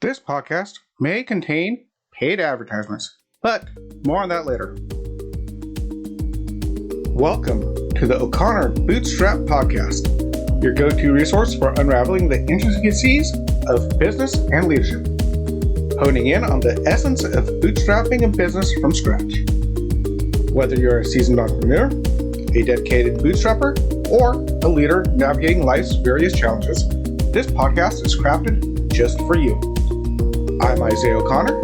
This podcast may contain paid advertisements, but more on that later. Welcome to the O'Connor Bootstrap Podcast, your go-to resource for unraveling the intricacies of business and leadership, honing in on the essence of bootstrapping a business from scratch. Whether you're a seasoned entrepreneur, a dedicated bootstrapper, or a leader navigating life's various challenges, this podcast is crafted just for you. I'm Isaiah O'Connor,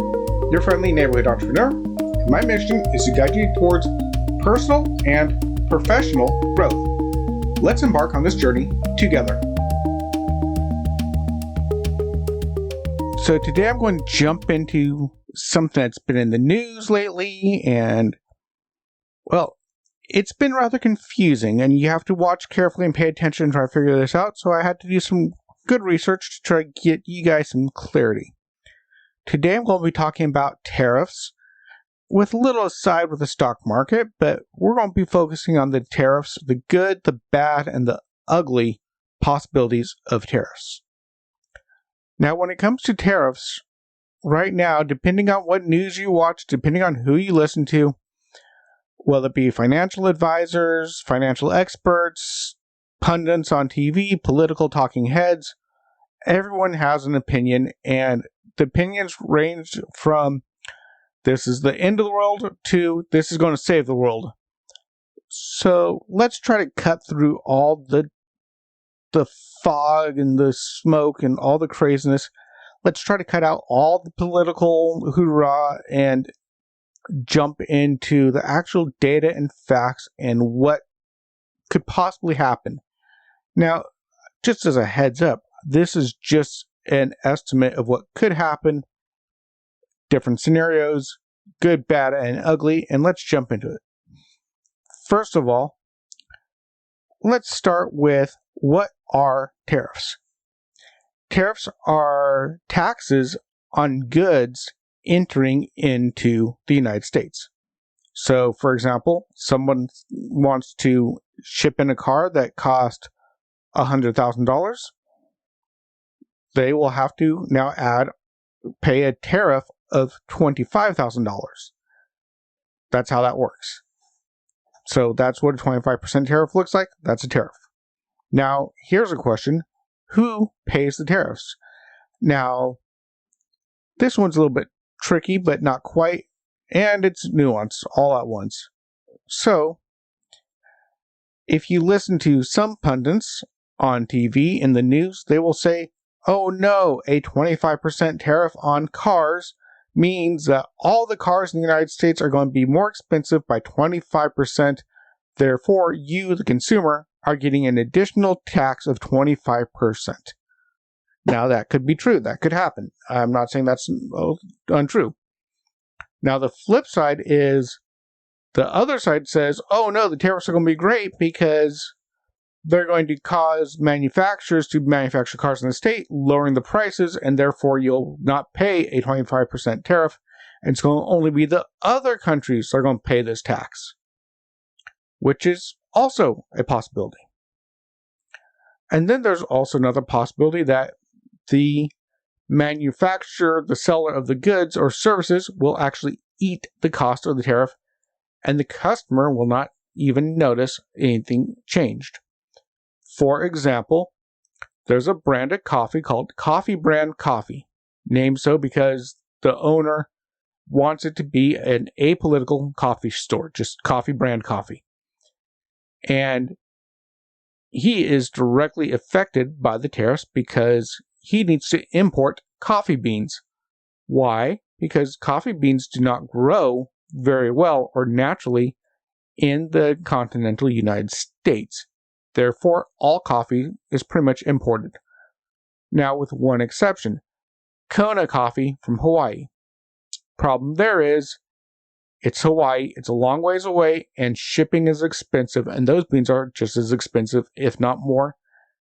your friendly neighborhood entrepreneur, and my mission is to guide you towards personal and professional growth. Let's embark on this journey together. So today I'm going to jump into something that's been in the news lately, and, well, it's been rather confusing, and you have to watch carefully and pay attention and try to figure this out, so I had to do some good research to try to get you guys some clarity. Today I'm going to be talking about tariffs, with a little aside with the stock market, but we're going to be focusing on the tariffs, the good, the bad, and the ugly possibilities of tariffs. Now, when it comes to tariffs, right now, depending on what news you watch, depending on who you listen to, whether it be financial advisors, financial experts, pundits on TV, political talking heads, everyone has an opinion, and the opinions range from this is the end of the world to this is going to save the world. So let's try to cut through all the fog and the smoke and all the craziness. Let's try to cut out all the political hoorah and jump into the actual data and facts and what could possibly happen. Now, just as a heads up, this is just an estimate of what could happen, different scenarios, good, bad, and ugly, and let's jump into it. First of all, let's start with what are tariffs? Tariffs are taxes on goods entering into the United States. So, for example, someone wants to ship in a car that cost $100,000. They will have to now pay a tariff of $25,000. That's how that works. So that's what a 25% tariff looks like. That's a tariff. Now, here's a question. Who pays the tariffs? Now, this one's a little bit tricky, but not quite, and it's nuanced all at once. So, if you listen to some pundits on TV in the news, they will say, oh no, a 25% tariff on cars means that all the cars in the United States are going to be more expensive by 25%. Therefore, you, the consumer, are getting an additional tax of 25%. Now, that could be true. That could happen. I'm not saying that's untrue. Now, the flip side is the other side says, oh no, the tariffs are going to be great because they're going to cause manufacturers to manufacture cars in the state, lowering the prices, and therefore you'll not pay a 25% tariff, and it's going to only be the other countries that are going to pay this tax, which is also a possibility. And then there's also another possibility that the manufacturer, the seller of the goods or services, will actually eat the cost of the tariff, and the customer will not even notice anything changed. For example, there's a brand of coffee called Coffee Brand Coffee, named so because the owner wants it to be an apolitical coffee store, just Coffee Brand Coffee. And he is directly affected by the tariffs because he needs to import coffee beans. Why? Because coffee beans do not grow very well or naturally in the continental United States. Therefore, all coffee is pretty much imported. Now, with one exception, Kona coffee from Hawaii. Problem there is, it's Hawaii, it's a long ways away, and shipping is expensive, and those beans are just as expensive, if not more,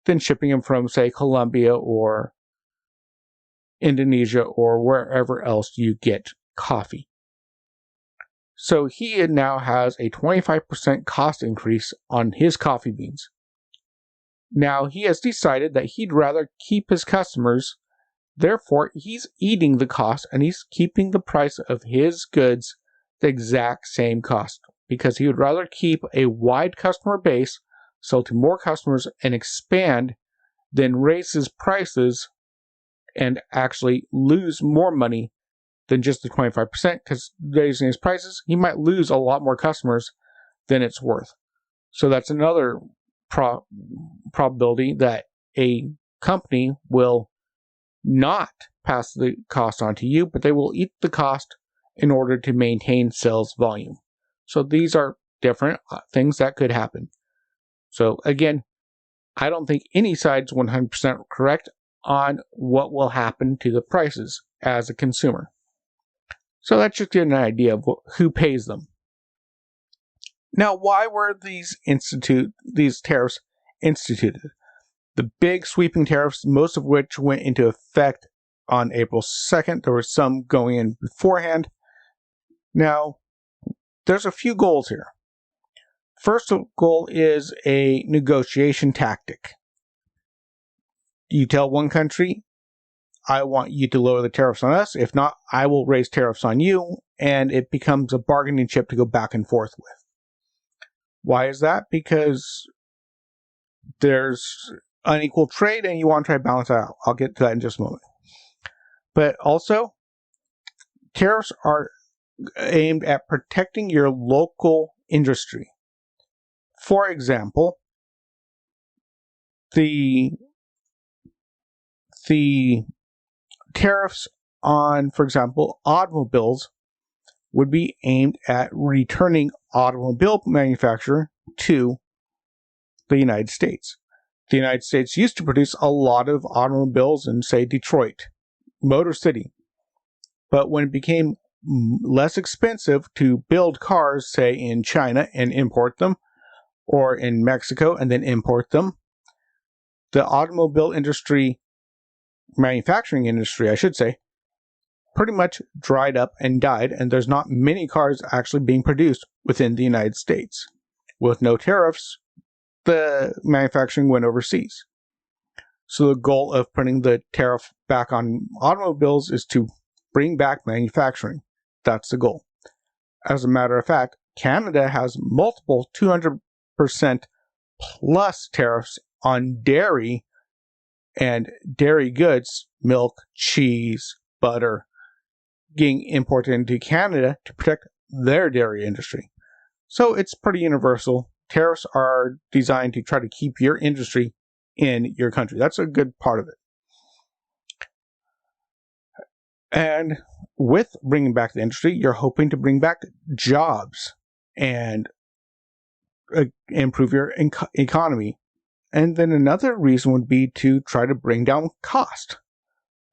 than shipping them from, say, Colombia or Indonesia or wherever else you get coffee. So he now has a 25% cost increase on his coffee beans. Now, he has decided that he'd rather keep his customers Therefore, he's eating the cost and he's keeping the price of his goods the exact same cost because he would rather keep a wide customer base, sell to more customers, and expand than raise his prices and actually lose more money than just the 25%, because raising his prices, he might lose a lot more customers than it's worth. So that's another probability that a company will not pass the cost on to you, but they will eat the cost in order to maintain sales volume. So these are different things that could happen. So again, I don't think any side's 100% correct on what will happen to the prices as a consumer. So that's just an idea of who pays them. Now, why were these tariffs instituted? The big sweeping tariffs, most of which went into effect on April 2nd. There were some going in beforehand. Now, there's a few goals here. First goal is a negotiation tactic. You tell one country, I want you to lower the tariffs on us. If not, I will raise tariffs on you. And it becomes a bargaining chip to go back and forth with. Why is that? Because there's unequal trade and you want to try to balance that out. I'll get to that in just a moment. But also, tariffs are aimed at protecting your local industry. For example, the tariffs on, for example, automobiles would be aimed at returning automobile manufacturer to the United States. The United States used to produce a lot of automobiles in, say, Detroit, Motor City. But when it became less expensive to build cars, say, in China and import them, or in Mexico and then import them, the automobile industry, manufacturing industry, I should say, pretty much dried up and died, and there's not many cars actually being produced within the United States. With no tariffs, the manufacturing went overseas. So the goal of putting the tariff back on automobiles is to bring back manufacturing. That's the goal. As a matter of fact, Canada has multiple 200% plus tariffs on dairy and dairy goods, milk, cheese, butter, getting imported into Canada to protect their dairy industry. So it's pretty universal. Tariffs are designed to try to keep your industry in your country. That's a good part of it. And with bringing back the industry, you're hoping to bring back jobs and improve your economy. And then another reason would be to try to bring down cost.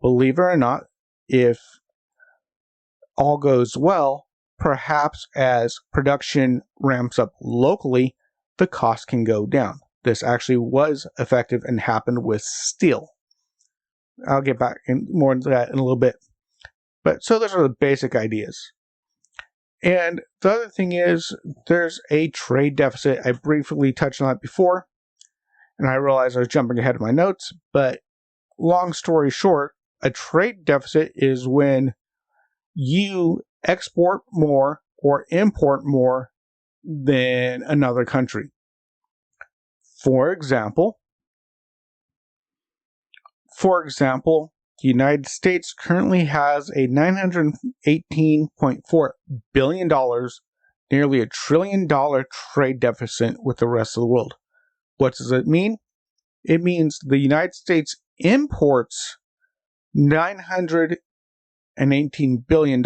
Believe it or not, if all goes well, perhaps as production ramps up locally, the cost can go down. This actually was effective and happened with steel. I'll get back more into that in a little bit. But so those are the basic ideas. And the other thing is, there's a trade deficit. I briefly touched on that before, and I realized I was jumping ahead of my notes, but long story short, a trade deficit is when you export more or import more than another country. For example, the United States currently has a $918.4 billion, nearly $1 trillion trade deficit with the rest of the world. What does it mean? It means the United States imports $918 billion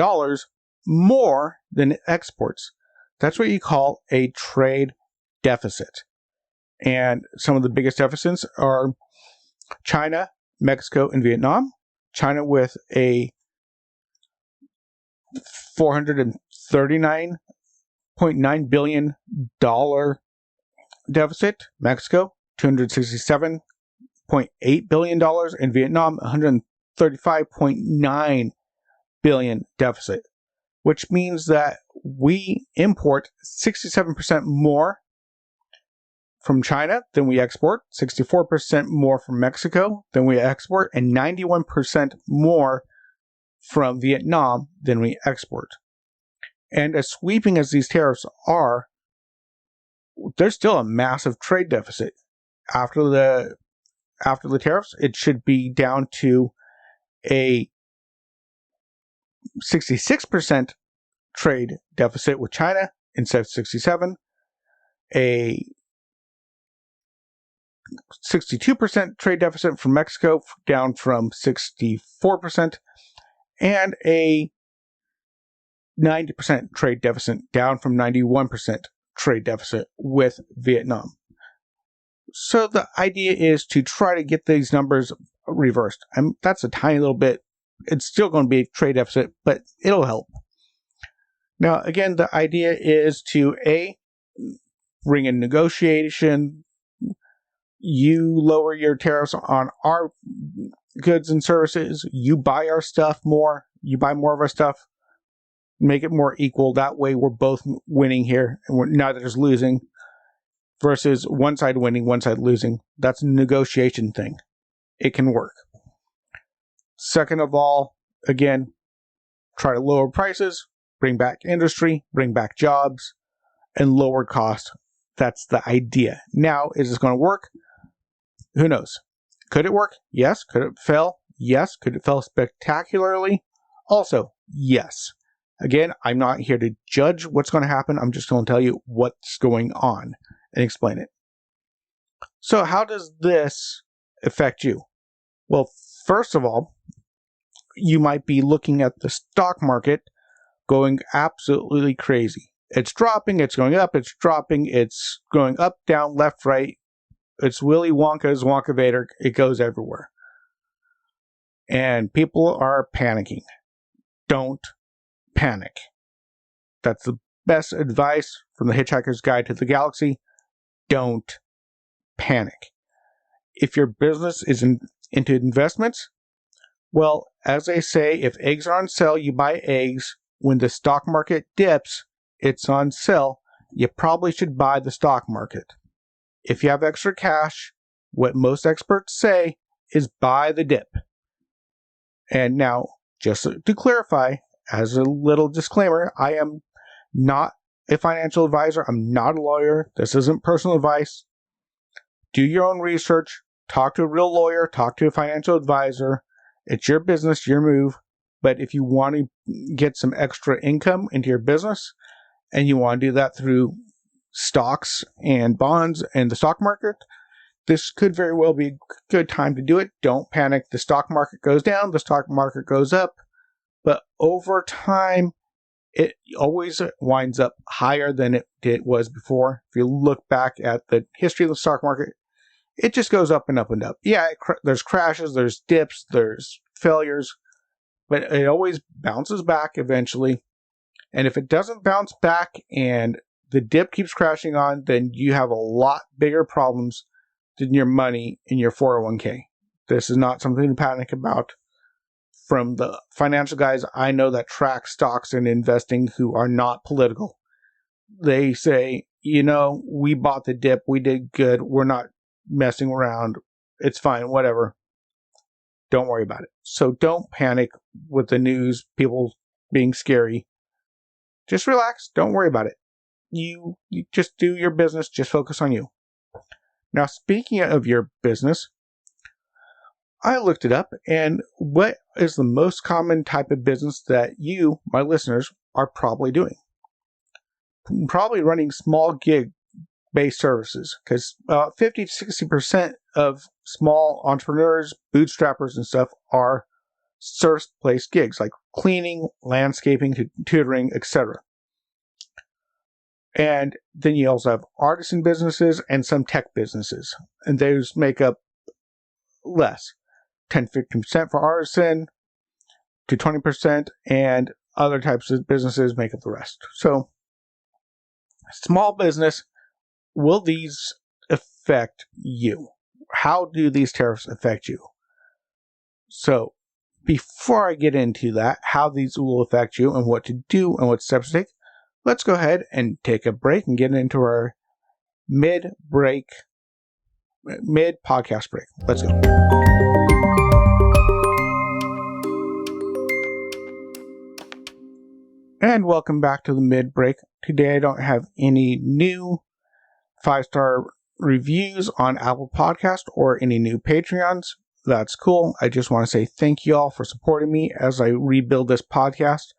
more than it exports. That's what you call a trade deficit. And some of the biggest deficits are China, Mexico, and Vietnam. China with a $439.9 billion deficit. Mexico, $267.8 billion. And Vietnam, $135.9 billion deficit. Which means that we import 67% more from China than we export, 64% more from Mexico than we export, and 91% more from Vietnam than we export. And as sweeping as these tariffs are, there's still a massive trade deficit. After the tariffs, it should be down to a 66% trade deficit with China instead of 67%, a 62% trade deficit from Mexico down from 64%, and a 90% trade deficit down from 91% trade deficit with Vietnam. So the idea is to try to get these numbers reversed. That's a tiny little bit. It's still going to be a trade deficit, but it'll help. Now, again, the idea is to bring in negotiation. You lower your tariffs on our goods and services. You buy our stuff more. You buy more of our stuff. Make it more equal. That way we're both winning here, and we're neither is losing. Versus one side winning, one side losing. That's a negotiation thing. It can work. Second of all, again, try to lower prices, bring back industry, bring back jobs, and lower cost. That's the idea. Now, is this going to work? Who knows? Could it work? Yes. Could it fail? Yes. Could it fail spectacularly? Also, yes. Again, I'm not here to judge what's going to happen. I'm just going to tell you what's going on and explain it. So how does this affect you? Well, first of all, you might be looking at the stock market going absolutely crazy. It's dropping, it's going up, it's dropping, it's going up, down, left, right. It's Willy Wonka's Wonkavator. It goes everywhere. And people are panicking. Don't panic. That's the best advice from the Hitchhiker's Guide to the Galaxy. Don't panic. If your business is into investments, well, as they say, if eggs are on sale, you buy eggs. When the stock market dips, it's on sale. You probably should buy the stock market. If you have extra cash, what most experts say is buy the dip. And now, just to clarify, as a little disclaimer, I am not a financial advisor. I'm not a lawyer. This isn't personal advice. Do your own research. Talk to a real lawyer. Talk to a financial advisor. It's your business, your move. But if you want to get some extra income into your business, and you want to do that through stocks and bonds and the stock market, this could very well be a good time to do it. Don't panic. The stock market goes down. The stock market goes up. But over time, it always winds up higher than it was before. If you look back at the history of the stock market, it just goes up and up and up. Yeah, there's crashes, there's dips, there's failures, but it always bounces back eventually. And if it doesn't bounce back and the dip keeps crashing on, then you have a lot bigger problems than your money in your 401k. This is not something to panic about. From the financial guys I know that track stocks and investing who are not political, they say, we bought the dip, we did good, we're not messing around, it's fine, whatever. Don't worry about it. So don't panic with the news, people being scary. Just relax, don't worry about it. You just do your business, just focus on you. Now, speaking of your business, I looked it up, and what is the most common type of business that you, my listeners, are probably doing? Probably running small gig-based services, because 50 to 60% of small entrepreneurs, bootstrappers, and stuff are service-based gigs, like cleaning, landscaping, tutoring, etc. And then you also have artisan businesses and some tech businesses, and those make up less. 10-15% for artisan to 20%, and other types of businesses make up the rest. So, small business, will these affect you? How do these tariffs affect you? So, before I get into that, how these will affect you and what to do and what steps to take, let's go ahead and take a break and get into our mid-podcast break. Let's go. And welcome back to the mid-break. Today I don't have any new 5-star reviews on Apple Podcast or any new Patreons. That's cool. I just want to say thank you all for supporting me as I rebuild this podcast.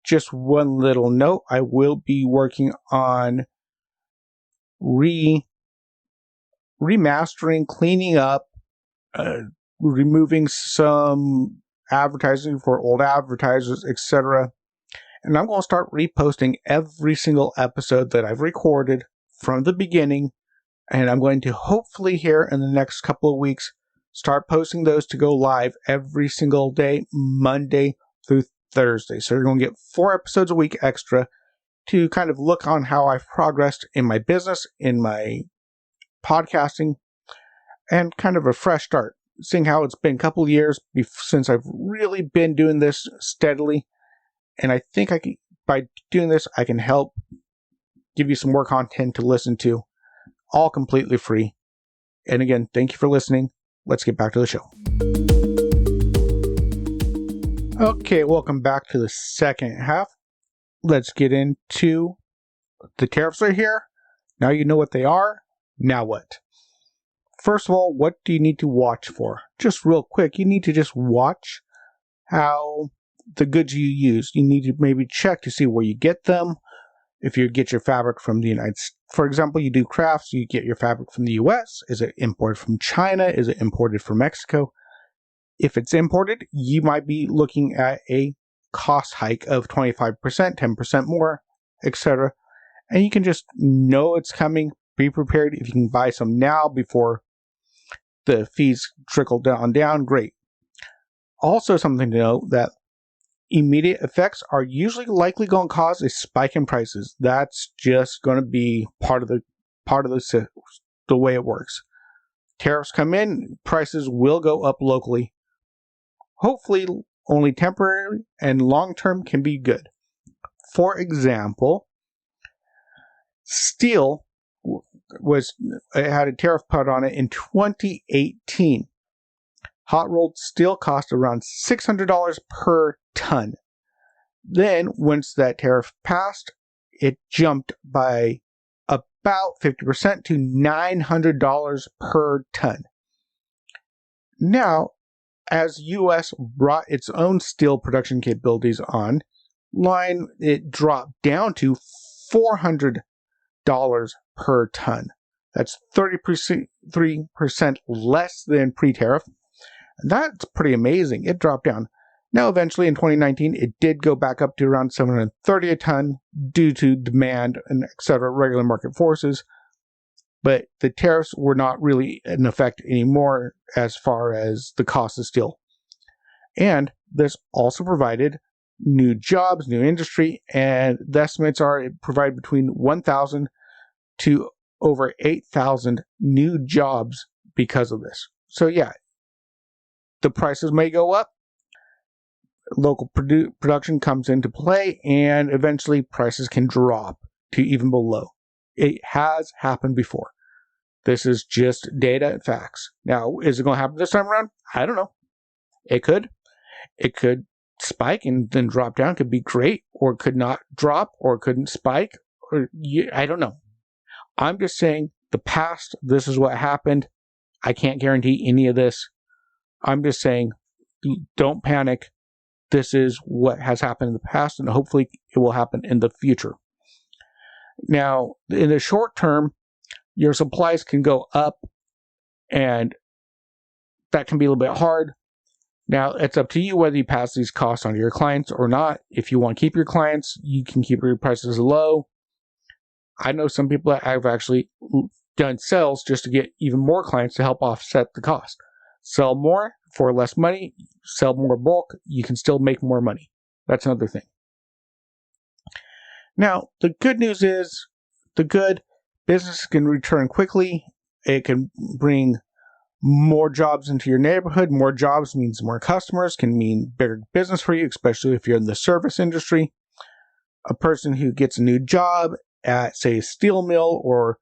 Just one little note, I will be working on remastering, cleaning up, removing some advertising for old advertisers, etc. And I'm going to start reposting every single episode that I've recorded from the beginning. And I'm going to hopefully here in the next couple of weeks start posting those to go live every single day, Monday through Thursday. So you're going to get 4 episodes a week extra to kind of look on how I've progressed in my business, in my podcasting, and kind of a fresh start. Seeing how it's been a couple of years since I've really been doing this steadily. And I think by doing this, I can help give you some more content to listen to, all completely free. And again, thank you for listening. Let's get back to the show. Okay, welcome back to the second half. Let's get into the tariffs right here. Now you know what they are. Now what? First of all, what do you need to watch for? Just real quick, you need to just watch how the goods you use. You need to maybe check to see where you get them. If you get your fabric from the United States, for example, you do crafts, you get your fabric from the US. Is it imported from China? Is it imported from Mexico? If it's imported, you might be looking at a cost hike of 25%, 10% more, etc. And you can just know it's coming, be prepared. If you can buy some now before the fees trickle down, great. Also something to note that immediate effects are usually likely going to cause a spike in prices. That's just going to be part of the way it works. Tariffs come in, prices will go up locally. Hopefully only temporary, and long term can be good. For example, steel had a tariff put on it in 2018. Hot rolled steel cost around $600 per ton. Then, once that tariff passed, it jumped by about 50% to $900 per ton. Now, as U.S. brought its own steel production capabilities online, it dropped down to $400 per ton. That's 33% less than pre-tariff. That's pretty amazing. It dropped down. Now, eventually in 2019, it did go back up to around $730 a ton due to demand and etc. regular market forces. But the tariffs were not really in effect anymore as far as the cost of steel. And this also provided new jobs, new industry, and the estimates are it provided between 1,000 to over 8,000 new jobs because of this. So yeah, the prices may go up, local production comes into play, and eventually prices can drop to even below. It has happened before. This is just data and facts. Now, is it going to happen this time around? I don't know. It could. It could spike and then drop down. It could be great, or it could not drop, or it couldn't spike. I don't know. I'm just saying the past, this is what happened. I can't guarantee any of this. I'm just saying, don't panic. This is what has happened in the past, and hopefully it will happen in the future. Now, in the short term, your supplies can go up, and that can be a little bit hard. Now, it's up to you whether you pass these costs on to your clients or not. If you want to keep your clients, you can keep your prices low. I know some people that have actually done sales just to get even more clients to help offset the cost. Sell more for less money, sell more bulk, you can still make more money. That's another thing. Now, the good news is, business can return quickly. It can bring more jobs into your neighborhood. More jobs means more customers, can mean bigger business for you, especially if you're in the service industry. A person who gets a new job at, say, a steel mill or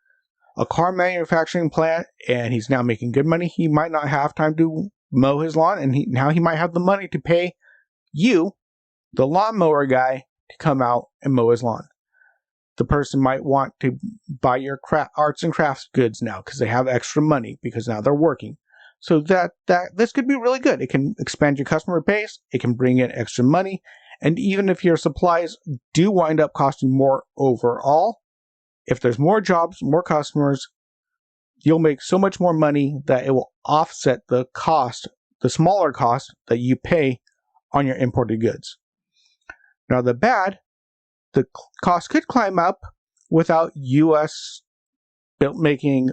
a car manufacturing plant and he's now making good money, he might not have time to mow his lawn, and now he might have the money to pay you, the lawnmower guy, to come out and mow his lawn. The person might want to buy your arts and crafts goods now because they have extra money because now they're working. So that this could be really good. It can expand your customer base. It can bring in extra money. And even if your supplies do wind up costing more overall, if there's more jobs, more customers, you'll make so much more money that it will offset the cost, the smaller cost that you pay on your imported goods. Now the bad, the cost could climb up without U.S. making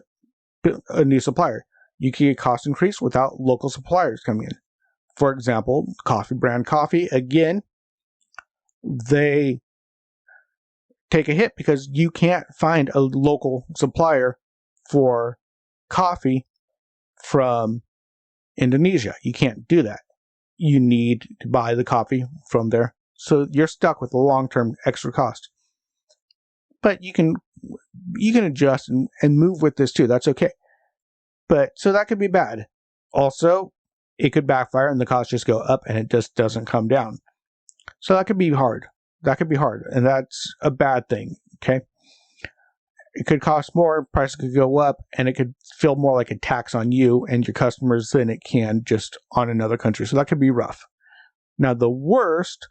a new supplier. You can get cost increase without local suppliers coming in. For example, Coffee Brand Coffee, again, they take a hit because you can't find a local supplier for coffee from Indonesia. You can't do that. You need to buy the coffee from there. So you're stuck with a long-term extra cost. But you can adjust and move with this too. That's okay. But so that could be bad. Also, it could backfire and the costs just go up and it just doesn't come down. So that could be hard. And that's a bad thing. Okay. It could cost more, prices could go up, and it could feel more like a tax on you and your customers than it can just on another country. So that could be rough. Now the worst,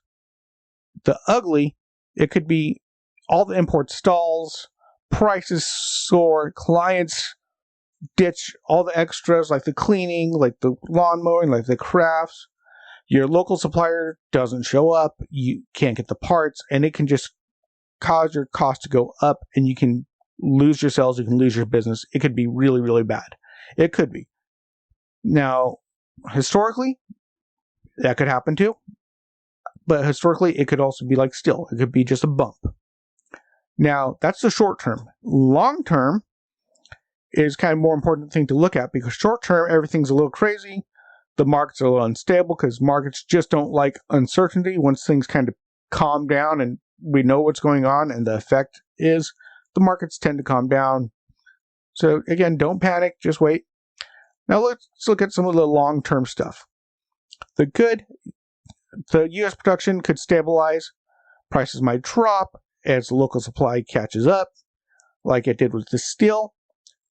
the ugly, it could be all the import stalls, prices soar, clients ditch all the extras like the cleaning, like the lawn mowing, like the crafts. Your local supplier doesn't show up, you can't get the parts, and it can just cause your cost to go up, and you can lose your sales, you can lose your business. It could be really, really bad. It could be. Now, historically, that could happen too. But historically, it could also be like steel. It could be just a bump. Now, that's the short term. Long term is kind of more important thing to look at because short term, everything's a little crazy. The markets are a little unstable because markets just don't like uncertainty. Once things kind of calm down and we know what's going on and the effect is, the markets tend to calm down. So again, don't panic, just wait. Now let's look at some of the long-term stuff. The U.S. production could stabilize. Prices might drop as the local supply catches up, like it did with the steel.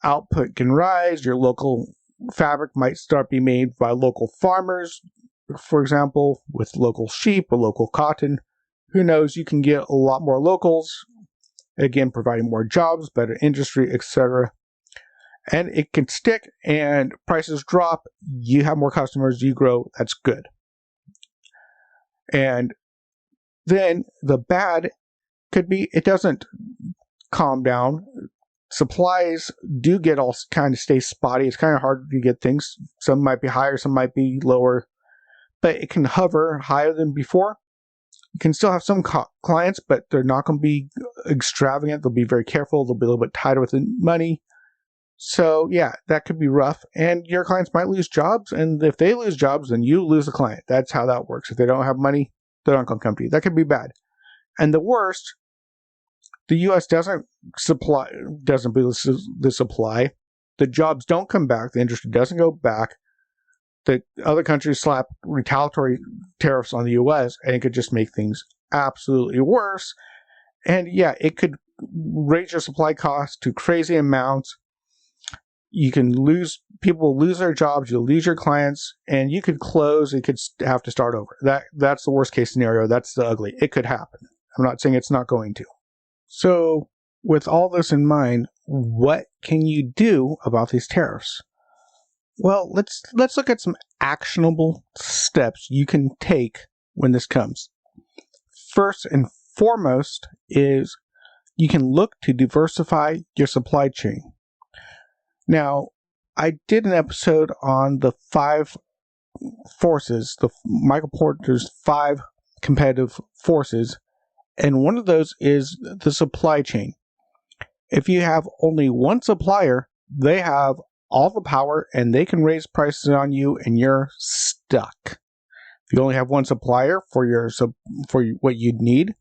Output can rise. Your local fabric might start being made by local farmers, for example, with local sheep or local cotton. Who knows? You can get a lot more locals, again, providing more jobs, better industry, etc. And it can stick, and prices drop. You have more customers, you grow. That's good. And then the bad could be it doesn't calm down. Supplies do get all kind of stay spotty. It's kind of hard to get things. Some might be higher, some might be lower, but it can hover higher than before. You can still have some clients, but they're not going to be extravagant. They'll be very careful. They'll be a little bit tighter with the money. So yeah, that could be rough. And your clients might lose jobs. And if they lose jobs, then you lose the client. That's how that works. If they don't have money, they're not going to come to you. That could be bad. And the worst, the U.S. doesn't boost the supply. The jobs don't come back. The industry doesn't go back. The other countries slap retaliatory tariffs on the U.S. and it could just make things absolutely worse. And yeah, it could raise your supply costs to crazy amounts. You can people will lose their jobs, you'll lose your clients, and you could close, you could have to start over. That's the worst case scenario. That's the ugly. It could happen. I'm not saying it's not going to. So with all this in mind, what can you do about these tariffs? Well, let's look at some actionable steps you can take when this comes. First and foremost is you can look to diversify your supply chain. Now, I did an episode on the 5 forces, Michael Porter's 5 competitive forces, and one of those is the supply chain. If you have only one supplier, they have all the power and they can raise prices on you and you're stuck. If you only have one supplier for what you need,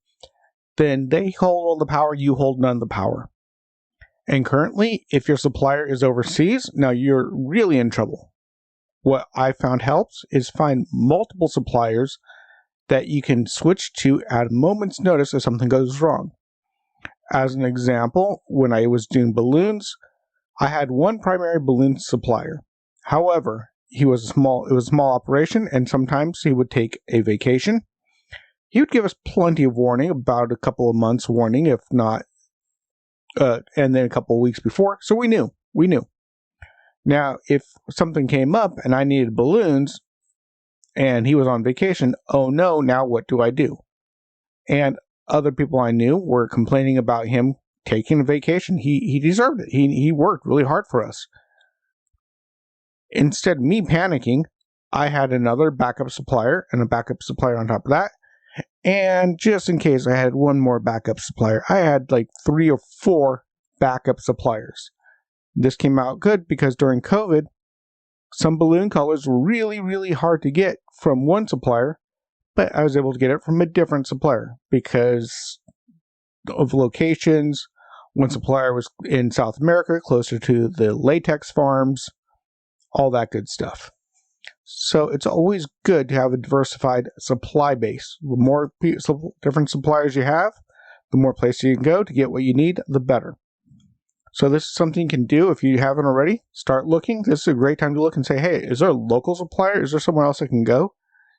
then they hold all the power, you hold none of the power. And currently, if your supplier is overseas, now you're really in trouble. What I found helps is find multiple suppliers that you can switch to at a moment's notice if something goes wrong. As an example, when I was doing balloons, I had one primary balloon supplier. However, it was a small operation, and sometimes he would take a vacation. He would give us plenty of warning, about a couple of months warning, if not, and then a couple of weeks before. So we knew. Now, if something came up and I needed balloons and he was on vacation, oh no, now what do I do? And other people I knew were complaining about him taking a vacation. He deserved it. He worked really hard for us. Instead of me panicking, I had another backup supplier and a backup supplier on top of that. And just in case I had one more backup supplier, I had like 3 or 4 backup suppliers. This came out good because during COVID, some balloon colors were really, really hard to get from one supplier, but I was able to get it from a different supplier because of locations. One supplier was in South America, closer to the latex farms, all that good stuff. So it's always good to have a diversified supply base. The more different suppliers you have, the more places you can go to get what you need, the better. So this is something you can do if you haven't already. Start looking. This is a great time to look and say, hey, is there a local supplier? Is there somewhere else I can go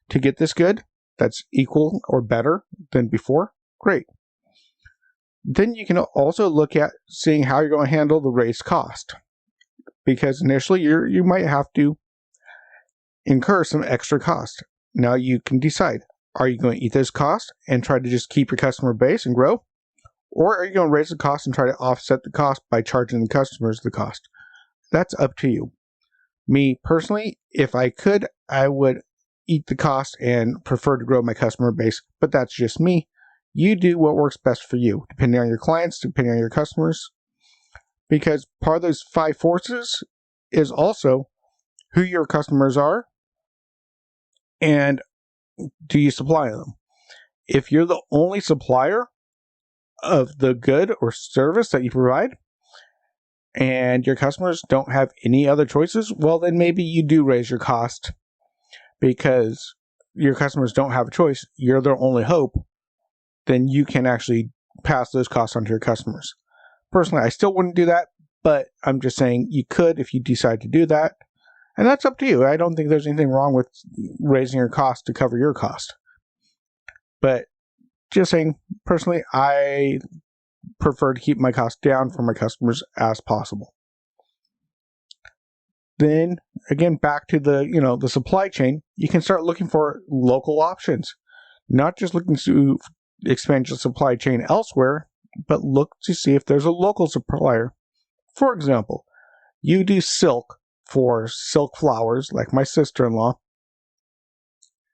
to get this good that's equal or better than before? Great. Then you can also look at seeing how you're going to handle the raised cost. Because initially you might have to incur some extra cost. Now you can decide, are you going to eat this cost and try to just keep your customer base and grow? Or are you going to raise the cost and try to offset the cost by charging the customers the cost? That's up to you. Me personally, if I could, I would eat the cost and prefer to grow my customer base, but that's just me. You do what works best for you, depending on your clients, depending on your customers. Because part of those 5 forces is also who your customers are and do you supply them. If you're the only supplier of the good or service that you provide and your customers don't have any other choices, well, then maybe you do raise your cost because your customers don't have a choice. You're their only hope. Then you can actually pass those costs on to your customers. Personally, I still wouldn't do that, but I'm just saying you could if you decide to do that. And that's up to you. I don't think there's anything wrong with raising your cost to cover your cost. But just saying, personally, I prefer to keep my costs down for my customers as possible. Then, again, back to the supply chain, you can start looking for local options. Not just looking to expand your supply chain elsewhere, but look to see if there's a local supplier. For example, you do silk for silk flowers, like my sister-in-law,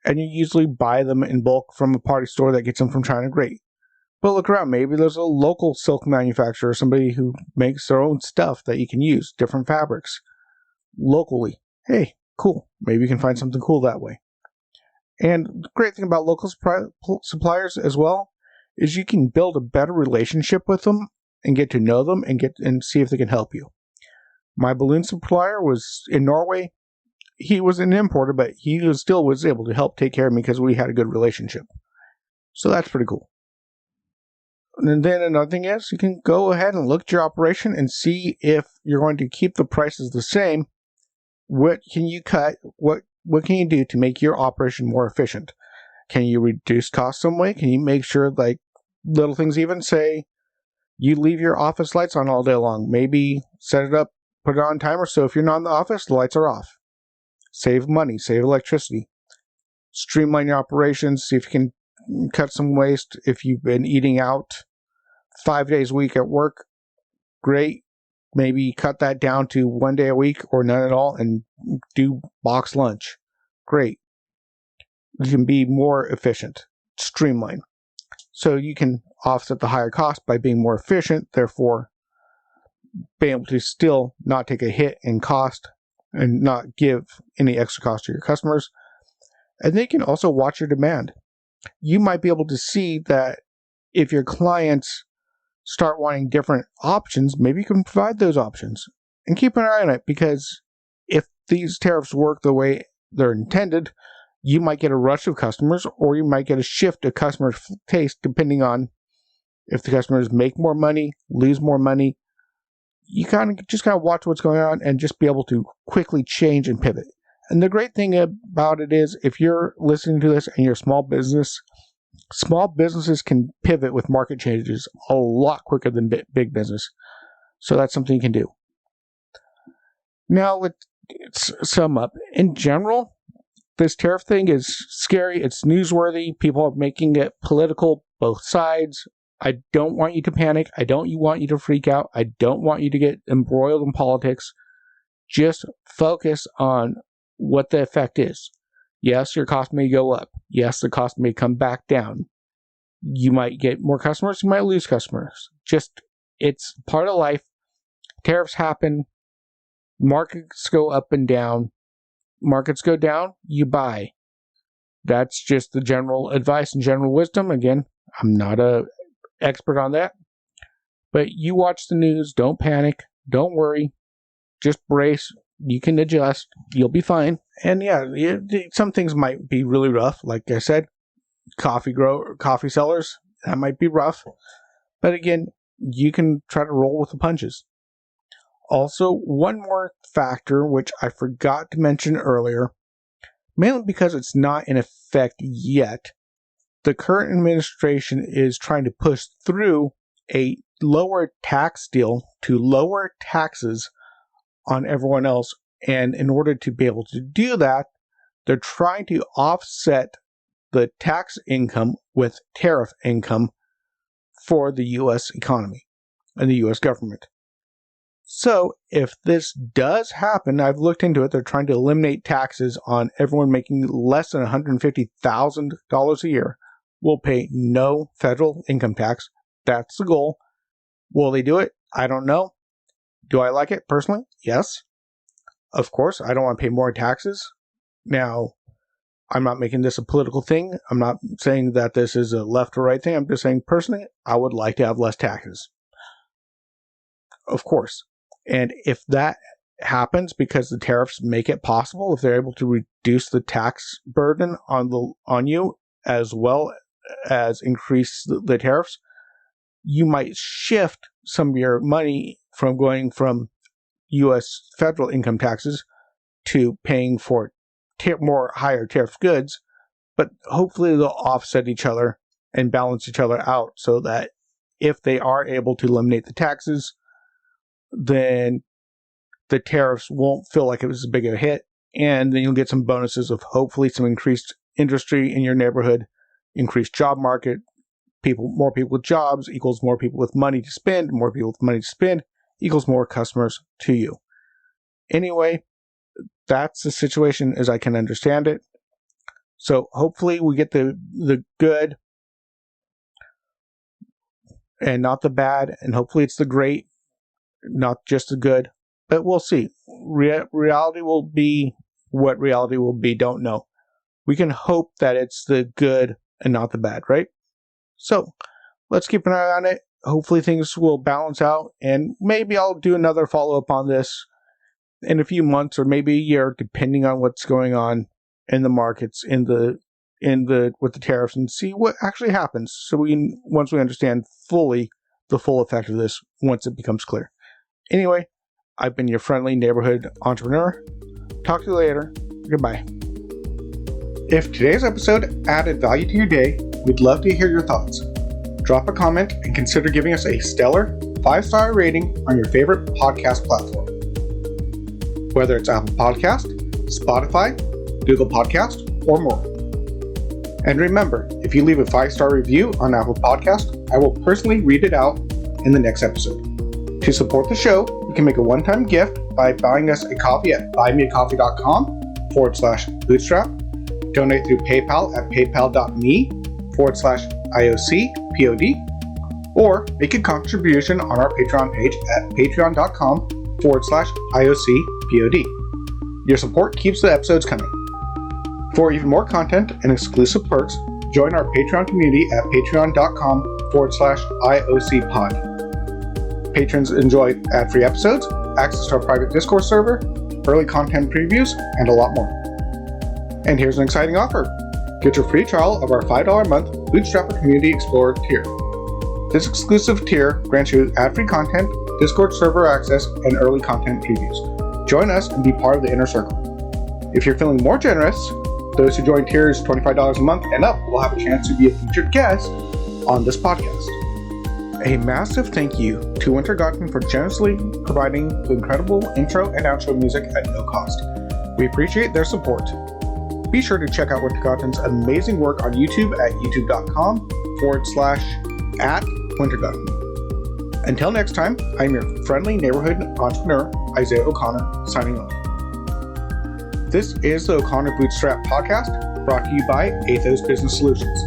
and you usually buy them in bulk from a party store that gets them from China. Great. But look around. Maybe there's a local silk manufacturer, somebody who makes their own stuff that you can use, different fabrics, locally. Hey, cool. Maybe you can find something cool that way. And the great thing about local suppliers as well is you can build a better relationship with them and get to know them and see if they can help you. My balloon supplier was in Norway. He was an importer, but he still was able to help take care of me because we had a good relationship. So that's pretty cool. And then another thing is you can go ahead and look at your operation and see if you're going to keep the prices the same. What can you cut? What can you do to make your operation more efficient? Can you reduce costs some way? Can you make sure, like little things even, say you leave your office lights on all day long? Maybe set it up, put it on timer, so if you're not in the office, the lights are off. Save money, save electricity. Streamline your operations, see if you can cut some waste. If you've been eating out 5 days a week at work, great. Maybe cut that down to 1 day a week or none at all and do box lunch. Great. You can be more efficient. Streamline. So you can offset the higher cost by being more efficient, therefore being able to still not take a hit in cost and not give any extra cost to your customers. And then you can also watch your demand. You might be able to see that if your clients start wanting different options, maybe you can provide those options. And keep an eye on it, because if these tariffs work the way they're intended, you might get a rush of customers, or you might get a shift of customer taste, depending on if the customers make more money, lose more money. You just watch what's going on and just be able to quickly change and pivot. And the great thing about it is, if you're listening to this and you're a small business, small businesses can pivot with market changes a lot quicker than big business. So that's something you can do. Now, let's sum up. In general, this tariff thing is scary. It's newsworthy. People are making it political, both sides. I don't want you to panic. I don't want you to freak out. I don't want you to get embroiled in politics. Just focus on what the effect is. Yes, your cost may go up. Yes, the cost may come back down. You might get more customers. You might lose customers. It's part of life. Tariffs happen. Markets go up and down. Markets go down, you buy. That's just the general advice and general wisdom. Again, I'm not an expert on that. But you watch the news. Don't panic. Don't worry. Just brace. You can adjust. You'll be fine. And yeah, some things might be really rough. Like I said, coffee sellers, that might be rough. But again, you can try to roll with the punches. Also, one more factor, which I forgot to mention earlier, mainly because it's not in effect yet. The current administration is trying to push through a lower tax deal to lower taxes on everyone else. And in order to be able to do that, they're trying to offset the tax income with tariff income for the U.S. economy and the U.S. government. So if this does happen, I've looked into it, they're trying to eliminate taxes on everyone making less than $150,000 a year. Will pay no federal income tax. That's the goal. Will they do it? I don't know. Do I like it personally? Yes. Of course, I don't want to pay more taxes. Now, I'm not making this a political thing. I'm not saying that this is a left or right thing. I'm just saying, personally, I would like to have less taxes. Of course. And if that happens because the tariffs make it possible, if they're able to reduce the tax burden on you as well as increase the tariffs, you might shift some of your money from going from U.S. federal income taxes to paying for more higher tariff goods, but hopefully they'll offset each other and balance each other out so that if they are able to eliminate the taxes, then the tariffs won't feel like it was as big of a hit, and then you'll get some bonuses of hopefully some increased industry in your neighborhood, increased job market, more people with jobs equals more people with money to spend, more people with money to spend equals more customers to you. Anyway, that's the situation as I can understand it. So hopefully we get the good and not the bad, and hopefully it's the great, not just the good. But we'll see. Reality will be what reality will be. Don't know. We can hope that it's the good and not the bad, right? So let's keep an eye on it. Hopefully things will balance out, and maybe I'll do another follow-up on this in a few months or maybe a year, depending on what's going on in the markets, with the tariffs, and see what actually happens. So once we understand fully the full effect of this, once it becomes clear. Anyway, I've been your friendly neighborhood entrepreneur. Talk to you later. Goodbye. If today's episode added value to your day, we'd love to hear your thoughts. Drop a comment and consider giving us a stellar 5-star rating on your favorite podcast platform. Whether it's Apple Podcast, Spotify, Google Podcast, or more. And remember, if you leave a 5-star review on Apple Podcast, I will personally read it out in the next episode. To support the show, you can make a one-time gift by buying us a coffee at buymeacoffee.com/bootstrap, donate through PayPal at paypal.me/IOCPOD, or make a contribution on our Patreon page at patreon.com/IOCPOD. Your support keeps the episodes coming. For even more content and exclusive perks, join our Patreon community at patreon.com/IOCPod. Patrons enjoy ad-free episodes, access to our private Discord server, early content previews, and a lot more. And here's an exciting offer. Get your free trial of our $5 a month Bootstrapper Community Explorer tier. This exclusive tier grants you ad-free content, Discord server access, and early content previews. Join us and be part of the inner circle. If you're feeling more generous, those who join tiers $25 a month and up will have a chance to be a featured guest on this podcast. A massive thank you to Wintergotten for generously providing the incredible intro and outro music at no cost. We appreciate their support. Be sure to check out Wintergotten's amazing work on YouTube at youtube.com/@Wintergotten. Until next time, I'm your friendly neighborhood entrepreneur, Isaiah O'Connor, signing off. This is the O'Connor Bootstrap Podcast, brought to you by Athos Business Solutions.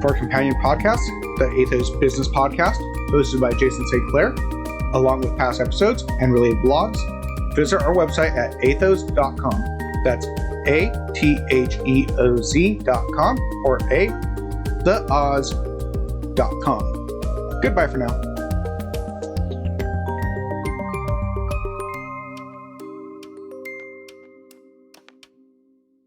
For our companion podcast, the Athos Business Podcast, hosted by Jason St. Clair, along with past episodes and related blogs, visit our website at athos.com. That's ATHEOZ.com or theoz.com. Goodbye for now.